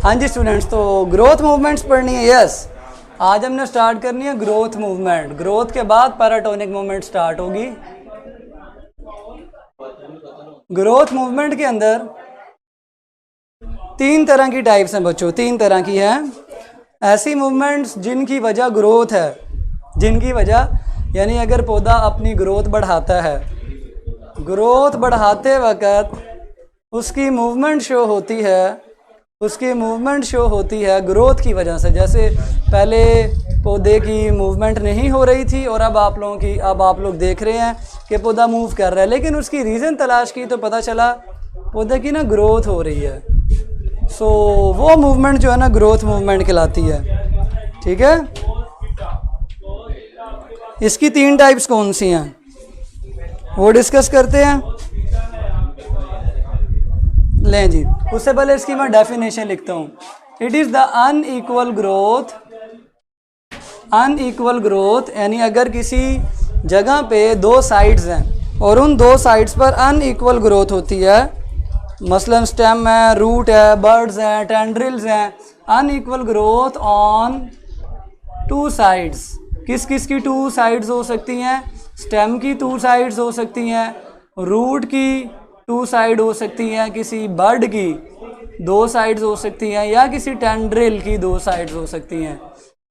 हाँ जी स्टूडेंट्स, तो growth movements पढ़नी है। यस, आज हमने स्टार्ट करनी है ग्रोथ मूवमेंट। ग्रोथ के बाद पैराटोनिक मूवमेंट स्टार्ट होगी। ग्रोथ मूवमेंट के अंदर 3 तरह की टाइप्स हैं बच्चों, 3 तरह की हैं ऐसी मूवमेंट्स जिनकी वजह ग्रोथ है, जिनकी वजह यानी अगर पौधा अपनी ग्रोथ बढ़ाता है, ग्रोथ बढ़ाते वक्त उसकी मूवमेंट शो होती है, उसकी मूवमेंट शो होती है ग्रोथ की वजह से। जैसे पहले पौधे की मूवमेंट नहीं हो रही थी और अब आप लोग देख रहे हैं कि पौधा मूव कर रहा है, लेकिन उसकी रीज़न तलाश की तो पता चला पौधे की ना ग्रोथ हो रही है। सो वो मूवमेंट जो है ना ग्रोथ मूवमेंट कहलाती है। ठीक है, इसकी 3 टाइप्स कौन सी हैं वो डिस्कस करते हैं। लें जी, उससे पहले इसकी मैं डेफिनेशन लिखता हूँ। It is the unequal growth, unequal growth यानी अगर किसी जगह पे 2 साइड्स हैं और उन 2 साइड्स पर अनइक्वल ग्रोथ होती है, मसलन स्टेम है, रूट है, बर्ड्स हैं, टेंड्रिल्स हैं, अनइक्वल ग्रोथ ऑन 2 साइड्स। किस किस की 2 साइड्स हो सकती हैं? स्टेम की 2 साइड्स हो सकती हैं, रूट की 2 साइड हो सकती हैं, किसी बर्ड की 2 साइड्स हो सकती हैं, या किसी टेंड्रिल की 2 साइड्स हो सकती हैं।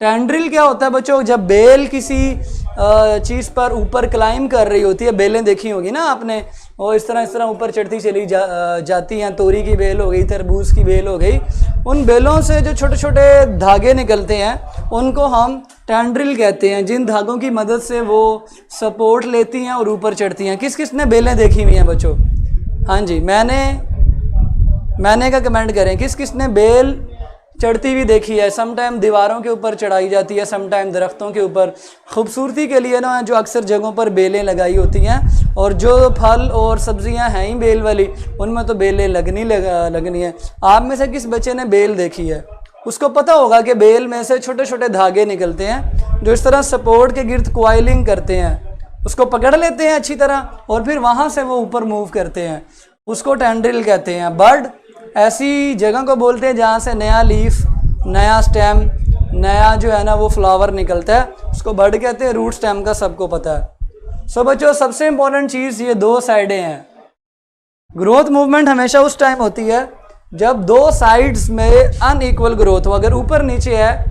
टेंड्रिल क्या होता है बच्चों? जब बेल किसी चीज़ पर ऊपर क्लाइंब कर रही होती है, बेलें देखी होगी ना आपने, वो इस तरह ऊपर चढ़ती चली जाती हैं। तोरी की बेल हो गई, तरबूज की बेल हो गई, उन बेलों से जो छोटे छोटे धागे निकलते हैं उनको हम टेंड्रिल कहते हैं, जिन धागों की मदद से वो सपोर्ट लेती हैं और ऊपर चढ़ती हैं। किस किस ने बेलें देखी हुई हैं बच्चों? हाँ जी, मैंने का कमेंट करें, किस किस ने बेल चढ़ती हुई देखी है? समटाइम दीवारों के ऊपर चढ़ाई जाती है, समटाइम दरख्तों के ऊपर, खूबसूरती के लिए ना, जो अक्सर जगहों पर बेलें लगाई होती हैं। और जो फल और सब्जियां हैं ही बेल वाली, उनमें तो बेलें लगनी है। आप में से किस बच्चे ने बेल देखी है? उसको पता होगा कि बेल में से छोटे छोटे धागे निकलते हैं जो इस तरह सपोर्ट के गिर्द क्वाइलिंग करते हैं, उसको पकड़ लेते हैं अच्छी तरह और फिर वहाँ से वो ऊपर मूव करते हैं, उसको टेंड्रिल कहते हैं। बर्ड ऐसी जगह को बोलते हैं जहाँ से नया लीफ, नया स्टेम, नया जो है ना वो फ्लावर निकलता है, उसको बर्ड कहते हैं। रूट स्टेम का सबको पता है। सो बच्चों, सबसे इंपॉर्टेंट चीज़ ये 2 साइडें हैं। ग्रोथ मूवमेंट हमेशा उस टाइम होती है जब 2 साइड्स में अनइक्वल ग्रोथ हो। अगर ऊपर नीचे है,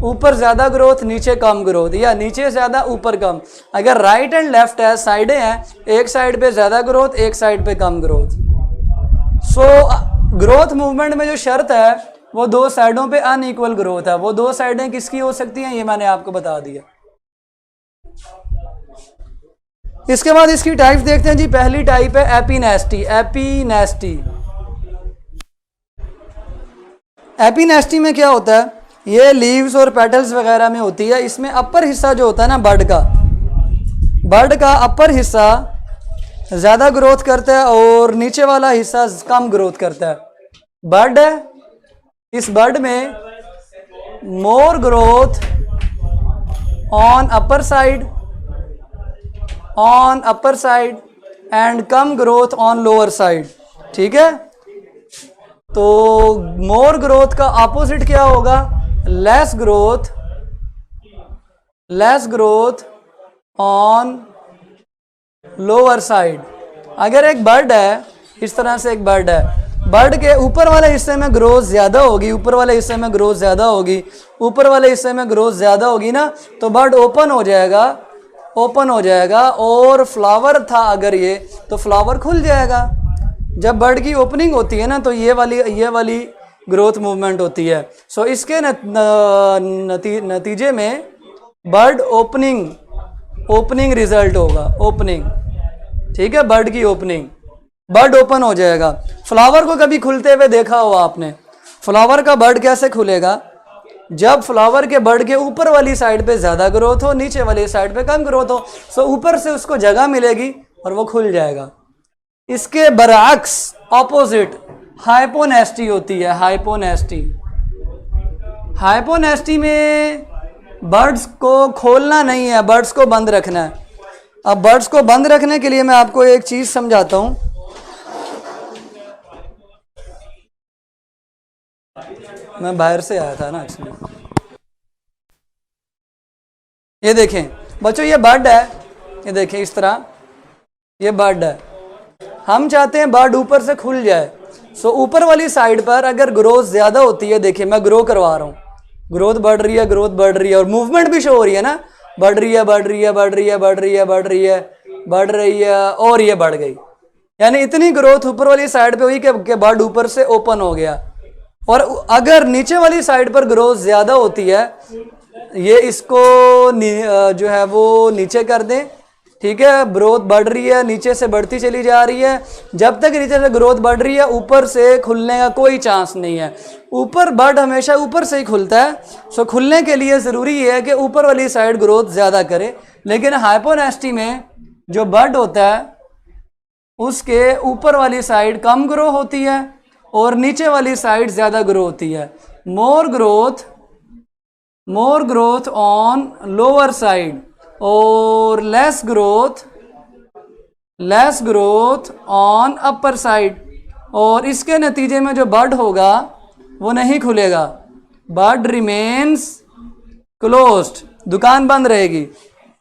ऊपर ज़्यादा ग्रोथ, नीचे कम ग्रोथ, या नीचे ज़्यादा ऊपर कम। अगर राइट एंड लेफ्ट है, साइडें हैं, एक साइड पे ज़्यादा ग्रोथ, एक साइड पे कम ग्रोथ। सो ग्रोथ मूवमेंट में जो शर्त है वो 2 साइडों पे अनइक्वल ग्रोथ है। वो 2 साइडें किसकी हो सकती हैं ये मैंने आपको बता दिया। इसके बाद इसकी टाइप्स देखते हैं जी। पहली टाइप है एपिनेस्टी। एपिनेस्टी, एपिनेस्टी में क्या होता है? ये लीव्स और पेटल्स वगैरह में होती है। इसमें अपर हिस्सा जो होता है ना बर्ड का अपर हिस्सा ज़्यादा ग्रोथ करता है और नीचे वाला हिस्सा कम ग्रोथ करता है। बर्ड है, इस बर्ड में more growth on upper side and कम ग्रोथ ऑन लोअर साइड। ठीक है, तो मोर ग्रोथ का ऑपोजिट क्या होगा? Less growth on lower side. अगर एक बर्ड है, इस तरह से एक बर्ड है, बर्ड के ऊपर वाले हिस्से में ग्रोथ ज़्यादा होगी, ऊपर वाले हिस्से में ग्रोथ ज़्यादा होगी ना, तो बर्ड ओपन हो जाएगा और फ्लावर था अगर ये, तो फ्लावर खुल जाएगा। जब बर्ड की ओपनिंग होती है ना, तो ये वाली ग्रोथ मूवमेंट होती है। सो इसके नतीजे में बर्ड ओपनिंग रिजल्ट होगा, ओपनिंग। ठीक है, बर्ड की ओपनिंग, बर्ड ओपन हो जाएगा। फ्लावर को कभी खुलते हुए देखा हो आपने? फ्लावर का बर्ड कैसे खुलेगा? जब फ्लावर के बर्ड के ऊपर वाली साइड पे ज़्यादा ग्रोथ हो, नीचे वाली साइड पे कम ग्रोथ हो। सो ऊपर से उसको जगह मिलेगी और वो खुल जाएगा। इसके बरअक्स ऑपोजिट हाइपोनेस्टी होती है। हाइपोनेस्टी में बर्ड्स को खोलना नहीं है, बर्ड्स को बंद रखना है। अब बर्ड्स को बंद रखने के लिए मैं आपको एक चीज़ समझाता हूँ। मैं बाहर से आया था ना एक्चुअली। ये देखें बच्चों, ये बर्ड है, ये देखें इस तरह, ये बर्ड है। हम चाहते हैं बर्ड ऊपर से खुल जाए। सो ऊपर वाली साइड पर अगर ग्रोथ ज़्यादा होती है, देखिए मैं ग्रो करवा रहा हूँ, ग्रोथ बढ़ रही है, ग्रोथ बढ़ रही है, और मूवमेंट भी शो हो रही है ना, बढ़ रही है, बढ़ रही है, बढ़ रही है, बढ़ रही है, बढ़ रही है, बढ़ रही है, और ये बढ़ गई। यानी इतनी ग्रोथ ऊपर वाली साइड पे हुई कि बर्ड ऊपर से ओपन हो गया। और अगर नीचे वाली साइड पर ग्रोथ ज़्यादा होती है, ये इसको जो है वो नीचे कर दें, ठीक है। ग्रोथ बढ़ रही है, नीचे से बढ़ती चली जा रही है। जब तक नीचे से ग्रोथ बढ़ रही है, ऊपर से खुलने का कोई चांस नहीं है। ऊपर बर्ड हमेशा ऊपर से ही खुलता है। सो खुलने के लिए ज़रूरी है कि ऊपर वाली साइड ग्रोथ ज़्यादा करे। लेकिन हाइपोनेस्टी में जो बर्ड होता है उसके ऊपर वाली साइड कम ग्रो होती है और नीचे वाली साइड ज़्यादा ग्रो होती है। मोर ग्रोथ ऑन लोअर साइड और less growth on upper side. और इसके नतीजे में जो बर्ड होगा वो नहीं खुलेगा, बर्ड रिमेन्स क्लोज्ड, दुकान बंद रहेगी,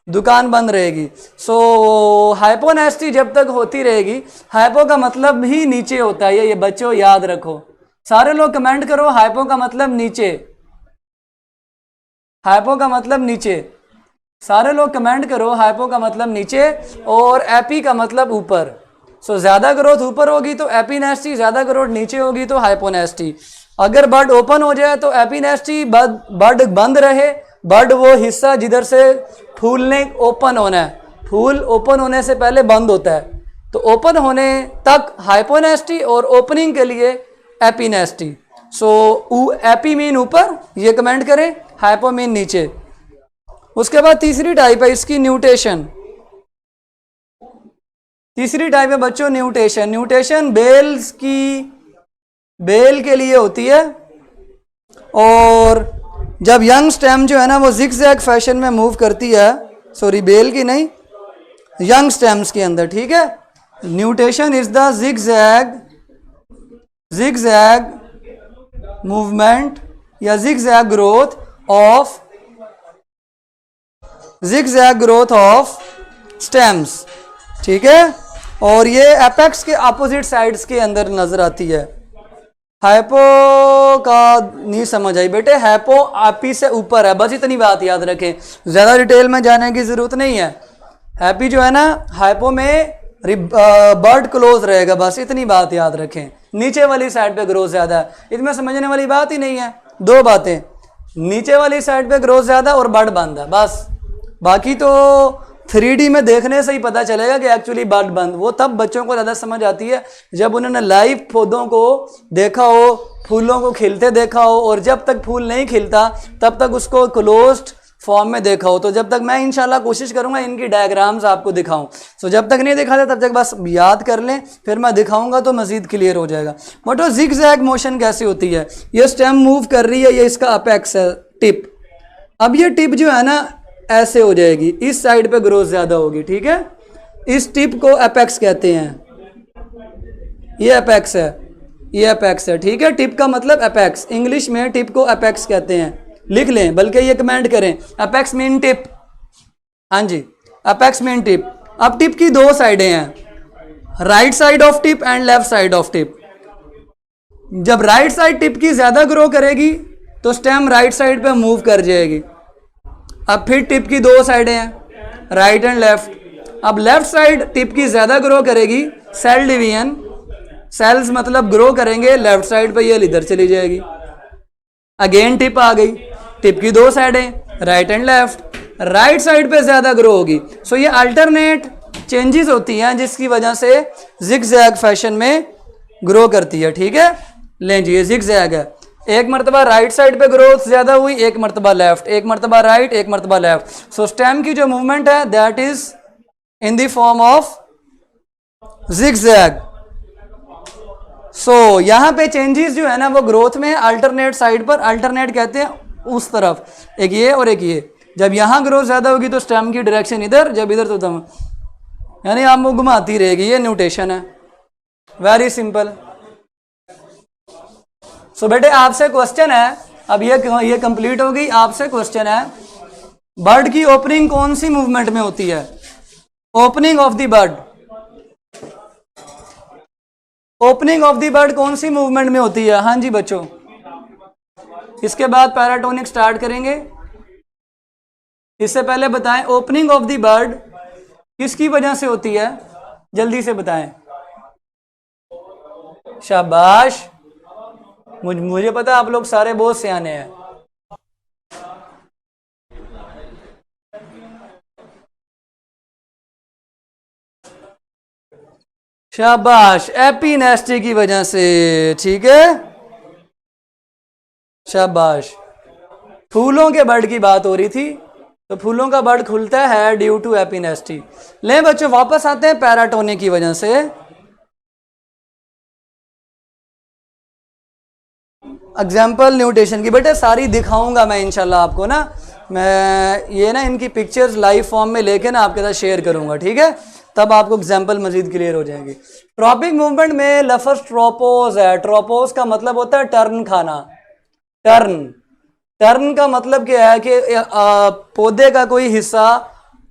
दुकान बंद रहेगी। सो हाइपोनेस्टी जब तक होती रहेगी, हाइपो का मतलब ही नीचे होता है, ये बच्चों याद रखो। सारे लोग कमेंट करो, हाइपो का मतलब नीचे, हाइपो का मतलब नीचे। सारे लोग कमेंट करो, हाइपो का मतलब नीचे और एपी का मतलब ऊपर। सो ज़्यादा ग्रोथ ऊपर होगी तो एपीनेस्टी, ज़्यादा ग्रोथ नीचे होगी तो हाइपोनेस्टी। अगर बर्ड ओपन हो जाए तो एपीनेस्टी, बर्ड बंद रहे, बर्ड वो हिस्सा जिधर से फूल ने ओपन होना है, फूल ओपन होने से पहले बंद होता है, तो ओपन होने तक हाइपोनेस्टी और ओपनिंग के लिए एपीनेस्टी। सो एपी मीन ऊपर, ये कमेंट करें, हाइपो मीन नीचे। उसके बाद तीसरी टाइप है इसकी न्यूटेशन। तीसरी टाइप है बच्चों न्यूटेशन। न्यूटेशन बेल के लिए होती है। और जब यंग स्टेम जो है ना वो जिगजैग फैशन में मूव करती है, सॉरी बेल की नहीं, यंग स्टेम्स के अंदर, ठीक है। Nutation is the zigzag movement या जिगजैग ग्रोथ ऑफ स्टेम्स, ठीक है। और ये एपेक्स के अपोजिट साइड्स के अंदर नजर आती है। हाइपो का नहीं समझ आई बेटे, हाइपो एपी से ऊपर है, बस इतनी बात याद रखें, ज़्यादा डिटेल में जाने की ज़रूरत नहीं है। हैप्पी जो है ना, हाइपो में बर्ड क्लोज रहेगा, बस इतनी बात याद रखें। नीचे वाली साइड पे ग्रोथ ज़्यादा है, इसमें समझने वाली बात ही नहीं है। दो बातें, नीचे वाली साइड पे ग्रोथ ज़्यादा और बर्ड बंद है, बस। बाकी तो 3D में देखने से ही पता चलेगा कि एक्चुअली बर्ड बंद, वो तब बच्चों को ज़्यादा समझ आती है जब उन्होंने लाइव पौधों को देखा हो, फूलों को खिलते देखा हो, और जब तक फूल नहीं खिलता तब तक उसको क्लोज्ड फॉर्म में देखा हो। तो जब तक मैं इंशाल्लाह कोशिश करूंगा इनकी डायग्राम्स आपको दिखाऊं, तो जब तक नहीं दिखाते तब तक बस याद कर लें, फिर मैं दिखाऊंगा तो मजीद क्लियर हो जाएगा। बट वो जिगजैग मोशन कैसे होती है, ये स्टेम मूव कर रही है, ये इसका अपेक्स है, टिप। अब ये टिप जो है ना ऐसे हो जाएगी, इस साइड पे ग्रोथ ज़्यादा होगी, ठीक है। इस टिप को अपेक्स कहते हैं, ये अपेक्स है, ये अपेक्स है, ठीक है। टिप का मतलब अपेक्स, इंग्लिश में टिप को अपेक्स कहते हैं, लिख लें, बल्कि ये कमेंट करें, अपेक्स मीन टिप। हाँ जी, अपेक्स मीन टिप। अब टिप की दो साइडें हैं, right side of tip and left side of tip. जब राइट साइड टिप की ज़्यादा ग्रो करेगी तो स्टेम राइट साइड पे मूव कर जाएगी। अब फिर टिप की दो साइडें हैं, राइट एंड लेफ्ट। अब लेफ्ट साइड टिप की ज़्यादा ग्रो करेगी, सेल डिवीजन, सेल्स मतलब ग्रो करेंगे लेफ्ट साइड पे, ये इधर चली जाएगी। अगेन टिप आ गई, टिप की दो साइडें, right and left, right side पे ज़्यादा ग्रो होगी। सो ये अल्टरनेट चेंजेस होती हैं जिसकी वजह से जिगजैग फैशन में ग्रो करती है, ठीक है। लें जी, ये जिगजैग है, एक मरतबा राइट साइड पे ग्रोथ ज़्यादा हुई, एक मरतबा लेफ्ट, एक मरतबा राइट, एक मरतबा लेफ्ट। सो स्टेम की जो मूवमेंट है that is in the form of zigzag. So यहाँ पे चेंजेस जो है ना वो ग्रोथ में अल्टरनेट साइड पर, अल्टरनेट कहते हैं उस तरफ, एक ये और एक ये। जब यहाँ ग्रोथ ज़्यादा होगी तो स्टेम की डायरेक्शन इधर, जब इधर तो तम, यानी आप वो घुमाती रहेगी, ये न्यूटेशन है, वेरी सिंपल। सो बेटे आपसे क्वेश्चन है, अब ये कंप्लीट हो गई। आपसे क्वेश्चन है, बर्ड की ओपनिंग कौन सी मूवमेंट में होती है? Opening of the bird, opening of the bird कौन सी मूवमेंट में होती है? हाँ जी बच्चों, इसके बाद पैराटोनिक स्टार्ट करेंगे। इससे पहले बताएं ओपनिंग ऑफ द बर्ड किसकी वजह से होती है? जल्दी से बताएं। शाबाश, मुझे पता आप लोग सारे बहुत सियाने हैं। शाबाश, एपिनेस्टी की वजह से, ठीक है, शाबाश। फूलों के बर्ड की बात हो रही थी, तो फूलों का बर्ड खुलता है ड्यू टू एपिनेस्टी। ले बच्चों वापस आते हैं पैराटोनिक की वजह से। एग्जाम्पल न्यूटेशन की बेटे सारी दिखाऊंगा मैं इंशाल्लाह आपको ना, मैं ये ना इनकी पिक्चर्स लाइव फॉर्म में लेके ना आपके साथ शेयर करूंगा, ठीक है, तब आपको एग्जाम्पल मजीद क्लियर हो जाएंगे। ट्रॉपिक मूवमेंट में लफ्ज ट्रोपोज है। ट्रोपोज का मतलब होता है टर्न खाना। टर्न, टर्न का मतलब क्या है कि पौधे का कोई हिस्सा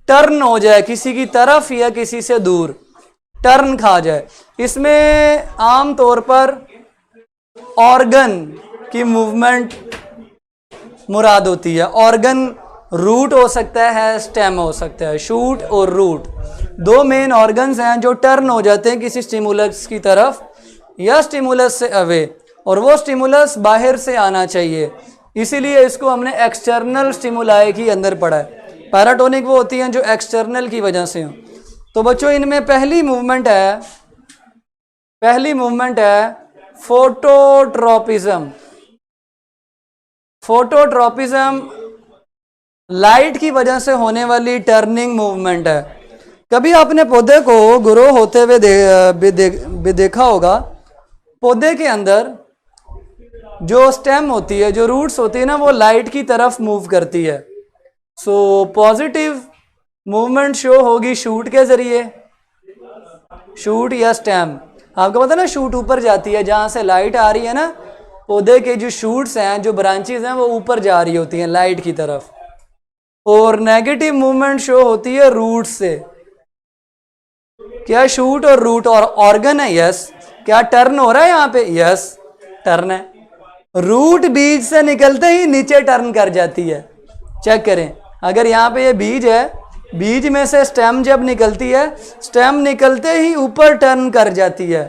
टर्न हो जाए किसी की तरफ या किसी से दूर, टर्न खा जाए। इसमें आम तौर पर ऑर्गन की मूवमेंट मुराद होती है। ऑर्गन रूट हो सकता है, स्टेम हो सकता है, शूट और रूट दो मेन ऑर्गन्स हैं जो टर्न हो जाते हैं किसी स्टिमुलस की तरफ या स्टिमुलस से अवे, और वो स्टिमुलस बाहर से आना चाहिए, इसीलिए इसको हमने एक्सटर्नल स्टिमुलाई की अंदर पढ़ा है। पैराटोनिक वो होती हैं जो एक्सटर्नल की वजह से हो। तो बच्चों इनमें पहली मूवमेंट है फोटोट्रोपिज्म। फोटोट्रोपिज्म लाइट की वजह से होने वाली टर्निंग मूवमेंट है। कभी आपने पौधे को ग्रो होते हुए देखा होगा, पौधे के अंदर जो स्टेम होती है, जो रूट्स होती है ना, वो लाइट की तरफ मूव करती है। सो पॉजिटिव मूवमेंट शो होगी शूट के जरिए, शूट या स्टेम। आपको पता है ना, शूट ऊपर जाती है, जहां से लाइट आ रही है ना, पौधे के जो शूट्स हैं, जो ब्रांचेस हैं, वो ऊपर जा रही होती हैं लाइट की तरफ। और नेगेटिव मूवमेंट शो होती है रूट से। क्या शूट और रूट और ऑर्गन है? यस। क्या टर्न हो रहा है यहाँ पे? यस, टर्न है। रूट बीज से निकलते ही नीचे टर्न कर जाती है। चेक करें, अगर यहाँ पे ये बीज है, बीज में से स्टेम जब निकलती है, स्टेम निकलते ही ऊपर टर्न कर जाती है,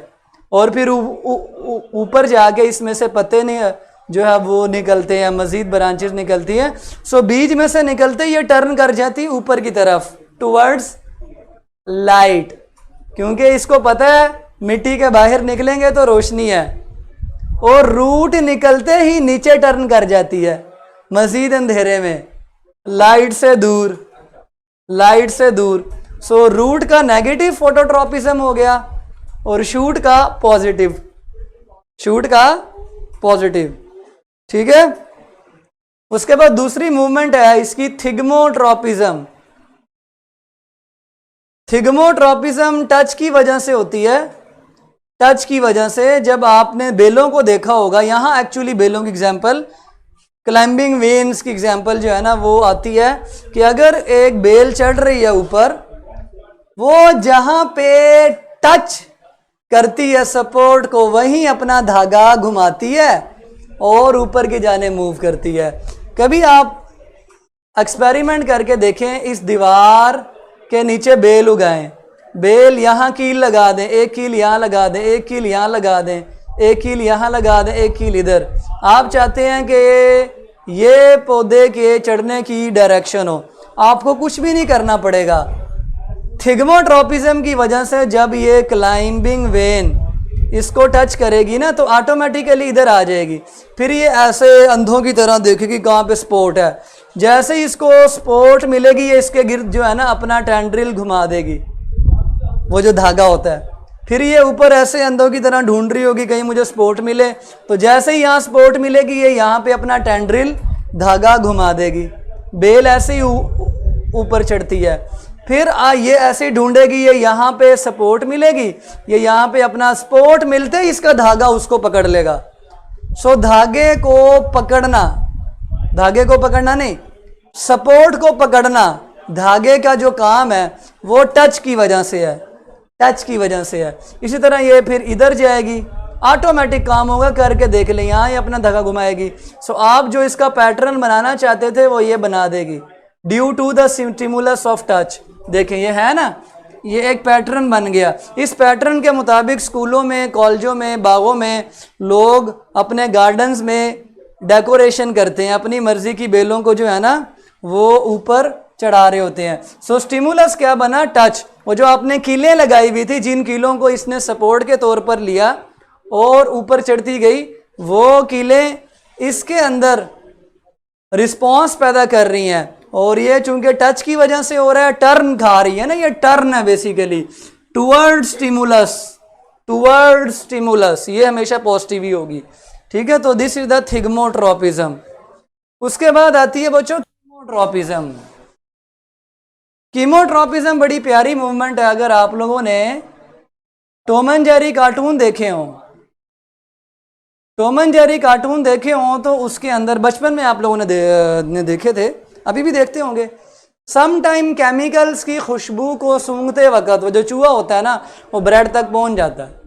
और फिर ऊपर जाके इसमें से पत्ते नहीं जो है वो निकलते हैं, मजीद ब्रांचेस निकलती हैं। सो बीज में से निकलते ही ये टर्न कर जाती है ऊपर की तरफ, टुवर्ड्स लाइट, क्योंकि इसको पता है मिट्टी के बाहर निकलेंगे तो रोशनी है। और रूट निकलते ही नीचे टर्न कर जाती है, मजीद अंधेरे में, लाइट से दूर, लाइट से दूर। सो रूट का नेगेटिव फोटोट्रोपिज्म हो गया और शूट का पॉजिटिव, शूट का पॉजिटिव, ठीक है। उसके बाद दूसरी मूवमेंट है इसकी थिग्मोट्रोपिज्म। थिग्मोट्रोपिज्म टच की वजह से होती है। टच की वजह से, जब आपने बेलों को देखा होगा, यहाँ एक्चुअली बेलों की एग्जांपल, क्लाइंबिंग वेन्स की एग्जांपल जो है ना वो आती है कि अगर एक बेल चढ़ रही है ऊपर, वो जहां पे टच करती है सपोर्ट को, वहीं अपना धागा घुमाती है और ऊपर की जाने मूव करती है। कभी आप एक्सपेरिमेंट करके देखें, इस दीवार के नीचे बेल उगाएं, बेल यहाँ कील लगा दें, एक कील यहाँ लगा दें, एक कील यहाँ लगा दें, एक कील यहाँ लगा दें, एक कील इधर। आप चाहते हैं कि ये पौधे के चढ़ने की डायरेक्शन हो, आपको कुछ भी नहीं करना पड़ेगा। थिग्मोट्रोपिज्म की वजह से जब ये क्लाइंबिंग वेन इसको टच करेगी ना, तो ऑटोमेटिकली इधर आ जाएगी। फिर ये ऐसे अंधों की तरह देखेगी कहाँ पे स्पॉट है। जैसे ही इसको स्पॉट मिलेगी, ये इसके गिर्द जो है ना अपना टेंड्रिल घुमा देगी, वो जो धागा होता है। फिर ये ऊपर ऐसे अंधों की तरह ढूंढ रही होगी कहीं मुझे स्पॉट मिले, तो जैसे ही यहाँ स्पॉट मिलेगी, ये यहाँ पे अपना टेंड्रिल धागा घुमा देगी। बेल ऐसे ही ऊपर चढ़ती है। फिर ये ऐसे ढूंढेगी, ये यहाँ पे सपोर्ट मिलेगी, ये यहाँ पे अपना सपोर्ट मिलते ही इसका धागा उसको पकड़ लेगा। सो धागे को पकड़ना, धागे को पकड़ना नहीं, सपोर्ट को पकड़ना, धागे का जो काम है वो टच की वजह से है, टच की वजह से है। इसी तरह ये फिर इधर जाएगी, ऑटोमेटिक काम होगा, करके देख लें, यहाँ ये अपना धागा घुमाएगी। सो आप जो इसका पैटर्न बनाना चाहते थे वो ये बना देगी, due to the stimulus of touch. देखें ये है ना, ये एक पैटर्न बन गया। इस पैटर्न के मुताबिक स्कूलों में, कॉलेजों में, बागों में लोग अपने गार्डन्स में डेकोरेशन करते हैं, अपनी मर्जी की बेलों को जो है ना वो ऊपर चढ़ा रहे होते हैं। सो स्टिमुलस क्या बना, टच। वो जो आपने कीलें लगाई हुई थी, जिन कीलों को इसने सपोर्ट के तौर पर लिया और ऊपर चढ़ती गई, वो कीलें इसके अंदर रिस्पॉन्स पैदा कर रही हैं, और ये चूंकि टच की वजह से हो रहा है, टर्न खा रही है ना, ये टर्न है basically toward stimulus, toward stimulus, ये हमेशा पॉजिटिव ही होगी, ठीक है। तो दिस इज द थिग्मोट्रोपिज्म। उसके बाद आती है बच्चों कीमोट्रोपिज्म। कीमोट्रोपिज्म बड़ी प्यारी मूवमेंट है। अगर आप लोगों ने टॉम एंड जेरी कार्टून देखे हों, टॉम एंड जेरी कार्टून देखे हों तो उसके अंदर बचपन में आप लोगों ने देखे थे, अभी भी देखते होंगे, सम टाइम केमिकल्स की खुशबू को सूंघते वक्त वो जो चूहा होता है ना वो ब्रेड तक पहुंच जाता है।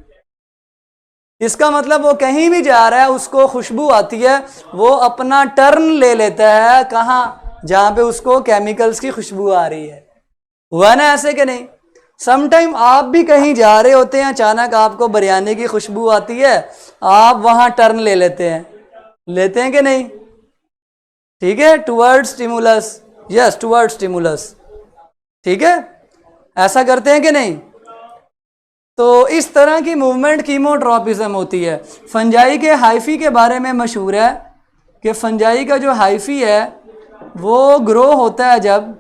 इसका मतलब वो कहीं भी जा रहा है, उसको खुशबू आती है, वो अपना टर्न ले लेता है, कहाँ, जहाँ पे उसको केमिकल्स की खुशबू आ रही है। हुआ ना ऐसे कि नहीं? सम टाइम आप भी कहीं जा रहे होते हैं, अचानक आपको बिरयानी की खुशबू आती है, आप वहाँ टर्न ले लेते हैं कि नहीं? ठीक है, toward stimulus, yes toward stimulus, ठीक है, ऐसा करते हैं कि नहीं? तो इस तरह की मूवमेंट कीमोट्रोपिज्म होती है। फंजाई के हाइफी के बारे में मशहूर है कि फंजाई का जो हाइफी है वो ग्रो होता है जब,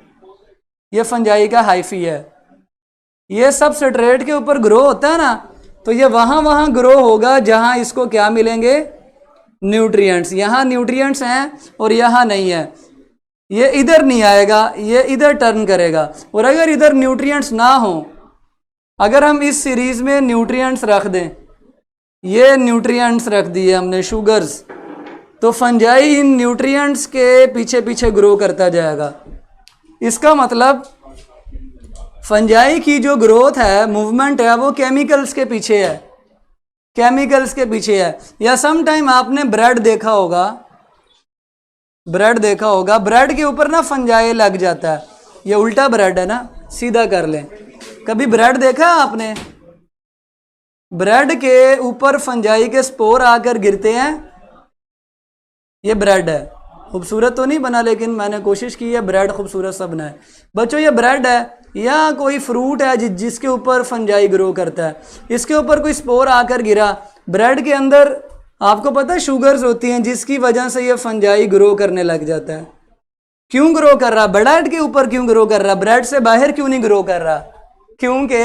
ये फंजाई का हाइफी है, ये सब स्ट्रेट के ऊपर ग्रो होता है ना, तो ये वहाँ ग्रो होगा जहाँ इसको क्या मिलेंगे, न्यूट्रिएंट्स। यहाँ न्यूट्रिएंट्स हैं और यहाँ नहीं है, ये इधर नहीं आएगा, ये इधर टर्न करेगा। और अगर इधर न्यूट्रिएंट्स ना हो, अगर हम इस सीरीज में न्यूट्रिएंट्स रख दें, ये न्यूट्रिएंट्स रख दिए हमने, शुगर्स, तो फंजाई इन न्यूट्रिएंट्स के पीछे पीछे ग्रो करता जाएगा। इसका मतलब फंजाई की जो ग्रोथ है, मूवमेंट है, वो केमिकल्स के पीछे है, केमिकल्स के पीछे है। या सम टाइम आपने ब्रेड देखा होगा, ब्रेड देखा होगा, ब्रेड के ऊपर ना फंजाई लग जाता है, ये उल्टा ब्रेड है ना, सीधा कर लें। कभी ब्रेड देखा आपने? ब्रेड के ऊपर फंजाई के स्पोर आकर गिरते हैं, ये ब्रेड है। खूबसूरत तो नहीं बना, लेकिन मैंने कोशिश की है ब्रेड खूबसूरत सा बनाए। बच्चों ये ब्रेड है या कोई फ्रूट है जिसके ऊपर फंजाई ग्रो करता है, इसके ऊपर कोई स्पोर आकर गिरा, ब्रेड के अंदर आपको पता है शुगर्स होती हैं जिसकी वजह से ये फंजाई ग्रो करने लग जाता है। क्यों ग्रो कर रहा? ब्रेड के ऊपर क्यों ग्रो कर रहा? ब्रेड से बाहर क्यों नहीं ग्रो कर रहा? क्योंकि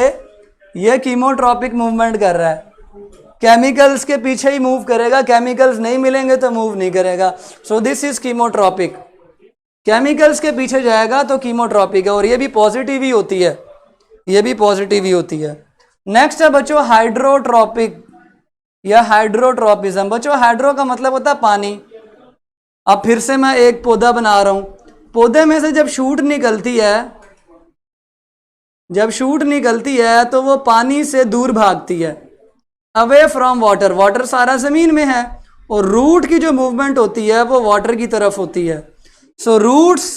ये कीमोट्रोपिक मूवमेंट कर रहा है, केमिकल्स के पीछे ही मूव करेगा, केमिकल्स नहीं मिलेंगे तो मूव नहीं करेगा। सो दिस इज कीमोट्रोपिक, केमिकल्स के पीछे जाएगा तो कीमोट्रोपिक है, और ये भी पॉजिटिव ही होती है, ये भी पॉजिटिव ही होती है। नेक्स्ट है बच्चों हाइड्रोट्रोपिक या हाइड्रोट्रोपिज्म। बच्चों हाइड्रो का मतलब होता है पानी। अब फिर से मैं एक पौधा बना रहा हूं, पौधे में से जब शूट निकलती है, जब शूट निकलती है तो वो पानी से दूर भागती है, अवे फ्रॉम वाटर, वाटर सारा जमीन में है, और रूट की जो मूवमेंट होती है वो वाटर की तरफ होती है। So roots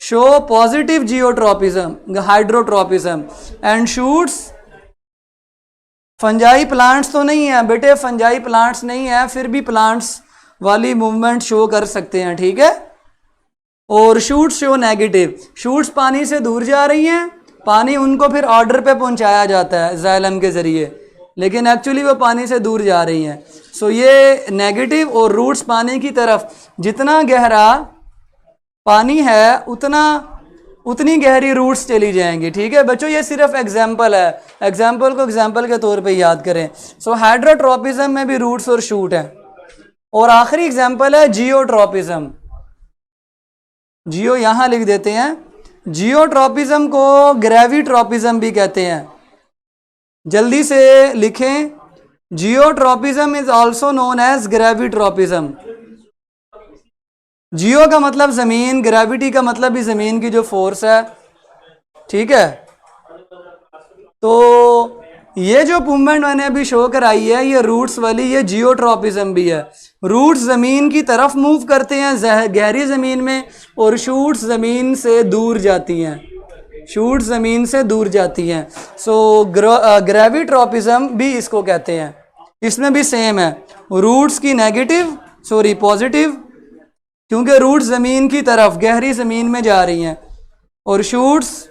show positive geotropism, hydrotropism, and shoots, fungi plants तो नहीं है बेटे, फंजाई प्लांट्स नहीं है, फिर भी प्लांट्स वाली मूवमेंट शो कर सकते हैं, ठीक है। और शूट्स शो नेगेटिव, शूट्स पानी से दूर जा रही हैं, पानी उनको फिर ऑर्डर पे पहुंचाया जाता है जाइलम के जरिए, लेकिन एक्चुअली वो पानी से दूर जा रही हैं। सो ये नेगेटिव, और रूट्स पानी की तरफ, जितना गहरा पानी है उतनी गहरी रूट्स चली जाएंगी, ठीक है बच्चों। ये सिर्फ एग्जाम्पल है, एग्जाम्पल को एग्जाम्पल के तौर पे याद करें। सो हाइड्रोट्रोपिज्म में भी रूट्स और शूट हैं। और आखिरी एग्जाम्पल है जियोट्रोपिज्म, जियो यहाँ लिख देते हैं। जियोट्रोपिज्म को ग्रेविट्रोपिज्म भी कहते हैं, जल्दी से लिखें, geotropism is also known as gravitropism. Geo का मतलब जमीन, ग्रेविटी का मतलब भी जमीन की जो फोर्स है, ठीक है। तो ये जो मूवमेंट मैंने अभी शो कराई है, ये रूट्स वाली, ये जियोट्रॉपिज्म भी है। रूट्स जमीन की तरफ मूव करते हैं गहरी जमीन में, और शूट्स जमीन से दूर जाती हैं, शूट्स जमीन से दूर जाती हैं। सो ग्रेविट्रॉपिज्म भी इसको कहते हैं। इसमें भी सेम है, रूट्स की पॉजिटिव, क्योंकि रूट्स जमीन की तरफ गहरी जमीन में जा रही हैं, और शूट्स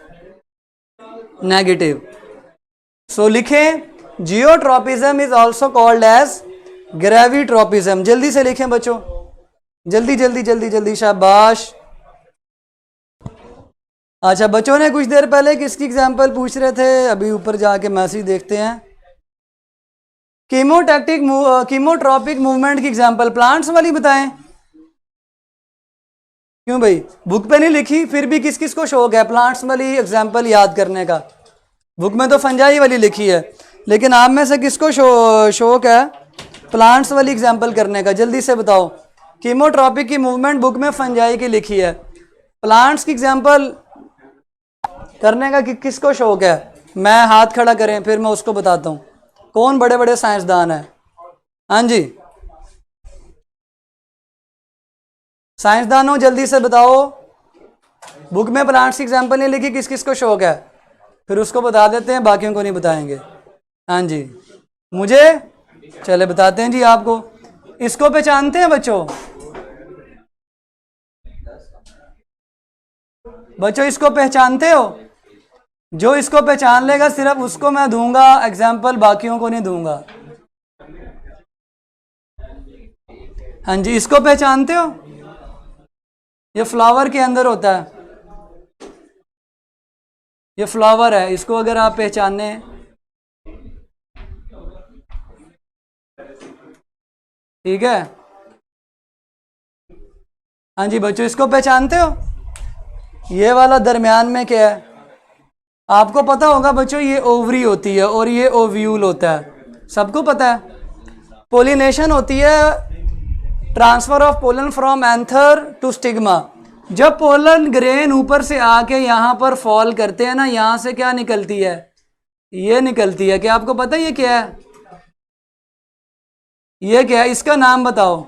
नेगेटिव। सो लिखें, geotropism is also called as gravitropism. जल्दी से लिखें बच्चों, जल्दी जल्दी जल्दी जल्दी, शाबाश। अच्छा, बच्चों ने कुछ देर पहले किसकी एग्जाम्पल पूछ रहे थे, अभी ऊपर जाके मैसेज देखते हैं। कीमोट्रॉपिक मूवमेंट की एग्जाम्पल प्लांट्स वाली बताएं। क्यों भाई, बुक पे नहीं लिखी, फिर भी किस किस को शौक है प्लांट्स वाली एग्जाम्पल याद करने का? बुक में तो फंजाई वाली लिखी है, लेकिन आप में से किसको शौक है प्लांट्स वाली एग्जाम्पल करने का? जल्दी से बताओ। कीमोट्रॉपिक की मूवमेंट बुक में फंजाई की लिखी है, प्लांट्स की एग्जाम्पल करने का किसको शौक है? मैं हाथ खड़ा करें, फिर मैं उसको बताता हूँ कौन बड़े बड़े साइंसदान है। हाँ जी, साइंसदानों जल्दी से बताओ, बुक में प्लांट्स की एग्जाम्पल नहीं लिखी, किस किस को शौक है? फिर उसको बता देते हैं, बाकियों को नहीं बताएंगे। हाँ जी, मुझे चले बताते हैं जी आपको। इसको पहचानते हैं बच्चों? बच्चों इसको पहचानते हो? जो इसको पहचान लेगा सिर्फ उसको मैं दूंगा एग्जाम्पल, बाकियों को नहीं दूंगा। हाँ जी, इसको पहचानते हो? ये फ्लावर के अंदर होता है, ये फ्लावर है, इसको अगर आप पहचाने, ठीक है। हाँ जी बच्चों, इसको पहचानते हो? ये वाला दरमियान में क्या है? आपको पता होगा बच्चों, ये ओवरी होती है और ये ओव्यूल होता है, सबको पता है। पोलिनेशन होती है, transfer of pollen from anther to stigma. जब पोलन ग्रेन ऊपर से आके यहाँ पर फॉल करते हैं ना, यहाँ से क्या निकलती है? ये निकलती है। क्या आपको पता है ये क्या है? ये क्या है? इसका नाम बताओ।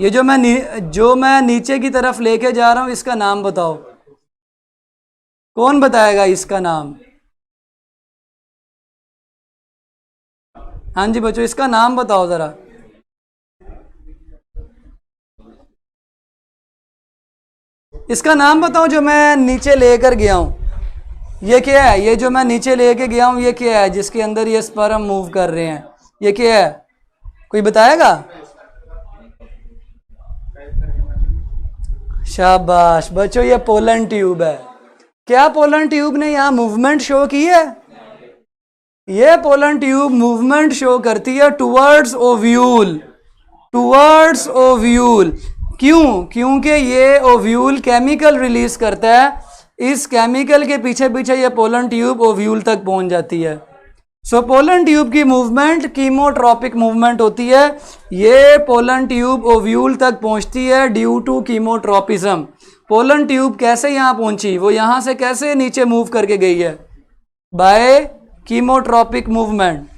ये जो मैं नीचे की तरफ लेके जा रहा हूं, इसका नाम बताओ। कौन बताएगा इसका नाम? हाँ जी बच्चों, इसका नाम बताओ जरा। इसका नाम बताओ जो मैं नीचे लेकर गया हूं। ये क्या है? ये जो मैं नीचे लेके गया हूं, ये क्या है जिसके अंदर ये स्पर्म मूव कर रहे हैं? ये क्या है? कोई बताएगा? शाबाश बच्चों, ये पोलन ट्यूब है। क्या पोलन ट्यूब ने यहाँ मूवमेंट शो की है? ये पोलन ट्यूब मूवमेंट शो करती है टुवर्ड्स ओव्यूल, टुवर्ड्स ओव्यूल। क्यों? क्योंकि ये ओव्यूल केमिकल रिलीज करता है। इस केमिकल के पीछे पीछे ये पोलन ट्यूब ओव्यूल तक पहुंच जाती है। सो पोलन ट्यूब की मूवमेंट कीमोट्रॉपिक मूवमेंट होती है। ये पोलन ट्यूब ओव्यूल तक पहुंचती है due to chemotropism. Pollen tube कैसे यहाँ पहुंची? वो यहाँ से कैसे नीचे मूव करके गई है? बाय कीमोट्रॉपिक मूवमेंट,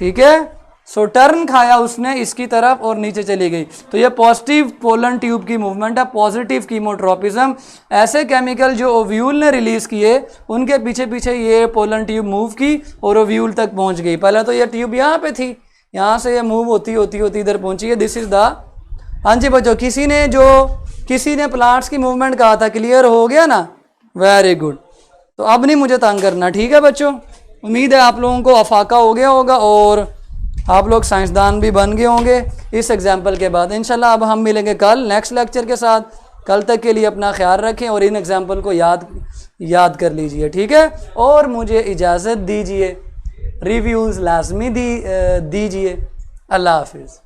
ठीक है। सो टर्न खाया उसने इसकी तरफ और नीचे चली गई। तो ये पॉजिटिव पोलन ट्यूब की मूवमेंट है, पॉजिटिव कीमोट्रॉपिज्म। ऐसे केमिकल जो ओव्यूल ने रिलीज किए, उनके पीछे पीछे ये पोलन ट्यूब मूव की और ओव्यूल तक पहुंच गई। पहले तो ये ट्यूब यहाँ पे थी, यहाँ से ये मूव होती होती होती इधर पहुंची है। This is the. हाँ जी बच्चों, किसी ने प्लांट्स की मूवमेंट कहा था, क्लियर हो गया ना? Very good. तो अब नहीं मुझे तंग करना, ठीक है बच्चों। उम्मीद है आप लोगों को अफाका हो गया होगा और आप लोग साइंसदान भी बन गए होंगे इस एग्जाम्पल के बाद। इंशाल्लाह अब हम मिलेंगे कल नेक्स्ट लेक्चर के साथ। कल तक के लिए अपना ख्याल रखें और इन एग्जाम्पल को याद कर लीजिए, ठीक है। और मुझे इजाज़त दीजिए, रिव्यूज़ लाजमी दीजिए। अल्लाह हाफिज़।